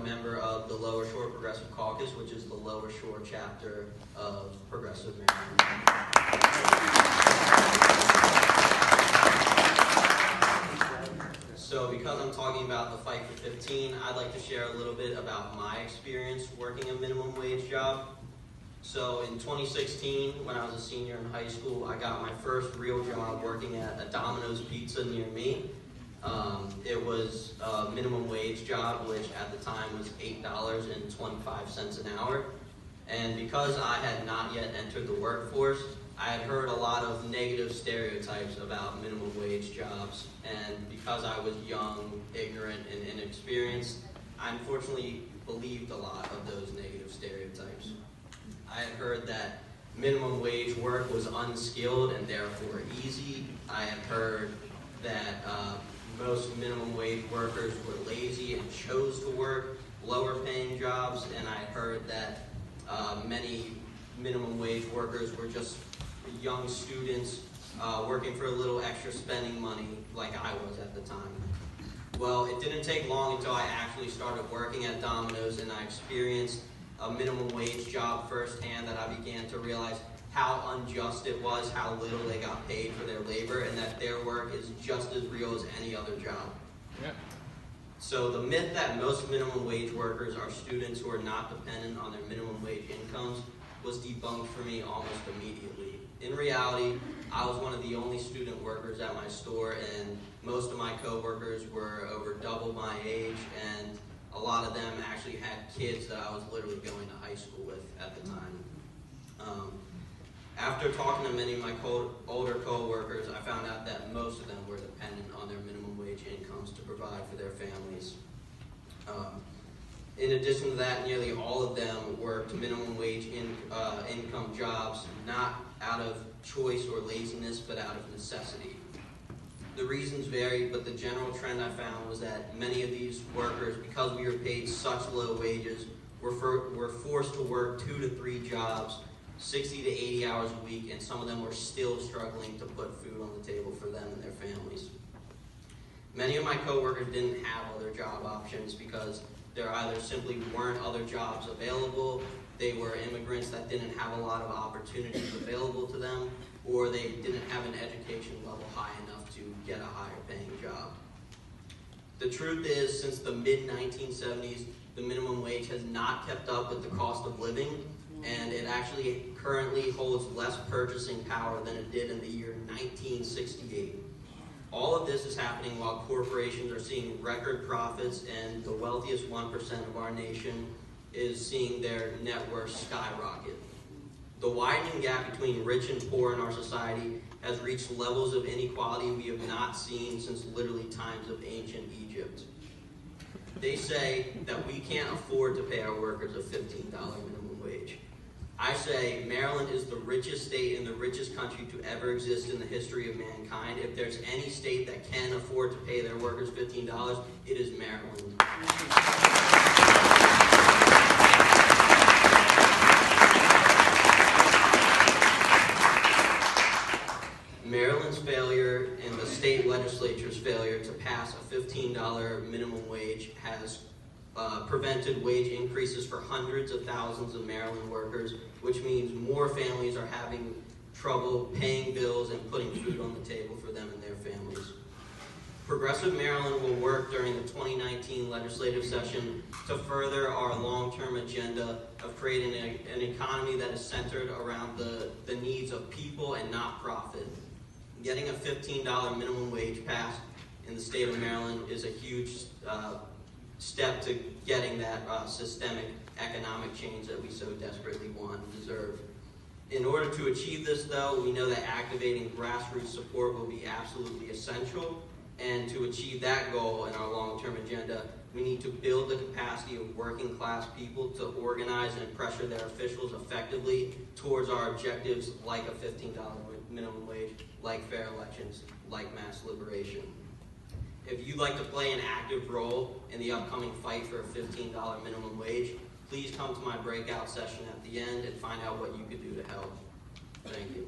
member of the Lower Shore Progressive Caucus, which is the Lower Shore chapter of Progressive Maryland. So because I'm talking about the Fight for 15, I'd like to share a little bit about my experience working a minimum wage job. So in 2016, when I was a senior in high school, I got my first real job working at a Domino's Pizza near me. It was a minimum wage job, which at the time was $8.25 an hour. And because I had not yet entered the workforce, I had heard a lot of negative stereotypes about minimum wage jobs. And because I was young, ignorant, and inexperienced, I unfortunately believed a lot of those negative stereotypes. I had heard that minimum wage work was unskilled and therefore easy. I had heard that most minimum wage workers were lazy and chose to work lower paying jobs, and I heard that many minimum wage workers were just young students working for a little extra spending money like I was at the time. Well, it didn't take long until I actually started working at Domino's and I experienced a minimum wage job firsthand, that I began to realize how unjust it was, how little they got paid for their labor, and that their work is just as real as any other job. Yeah. So the myth that most minimum wage workers are students who are not dependent on their minimum wage incomes was debunked for me almost immediately. In reality, I was one of the only student workers at my store, and most of my coworkers were over double my age, and a lot of them actually had kids that I was literally going to high school with at the time. After talking to many of my older co-workers, I found out that most of them were dependent on their minimum wage incomes to provide for their families. In addition to that, nearly all of them worked minimum wage income jobs, not out of choice or laziness, but out of necessity. The reasons varied, but the general trend I found was that many of these workers, because we were paid such low wages, were forced to work 2 to 3 jobs, 60 to 80 hours a week, and some of them were still struggling to put food on the table for them and their families. Many of my coworkers didn't have other job options because there either simply weren't other jobs available, they were immigrants that didn't have a lot of opportunities available to them, or they didn't have an education level high enough to get a higher paying job. The truth is, since the mid-1970s, the minimum wage has not kept up with the cost of living, and it actually currently holds less purchasing power than it did in the year 1968. All of this is happening while corporations are seeing record profits, and the wealthiest 1% of our nation is seeing their net worth skyrocket. The widening gap between rich and poor in our society has reached levels of inequality we have not seen since literally times of ancient Egypt. They say that we can't afford to pay our workers a $15 minimum wage. I say Maryland is the richest state and the richest country to ever exist in the history of mankind. If there's any state that can afford to pay their workers $15, it is Maryland. Maryland's failure and the state legislature's failure to pass a $15 minimum wage has prevented wage increases for hundreds of thousands of Maryland workers, which means more families are having trouble paying bills and putting food on the table for them and their families. Progressive Maryland will work during the 2019 legislative session to further our long-term agenda of creating an economy that is centered around the needs of people and not profit. Getting a $15 minimum wage passed in the state of Maryland is a huge step to getting that systemic economic change that we so desperately want and deserve. In order to achieve this, though, we know that activating grassroots support will be absolutely essential. And to achieve that goal in our long-term agenda, we need to build the capacity of working-class people to organize and pressure their officials effectively towards our objectives, like a $15 minimum wage, like fair elections, like mass liberation. If you'd like to play an active role in the upcoming fight for a $15 minimum wage, please come to my breakout session at the end and find out what you could do to help. Thank you.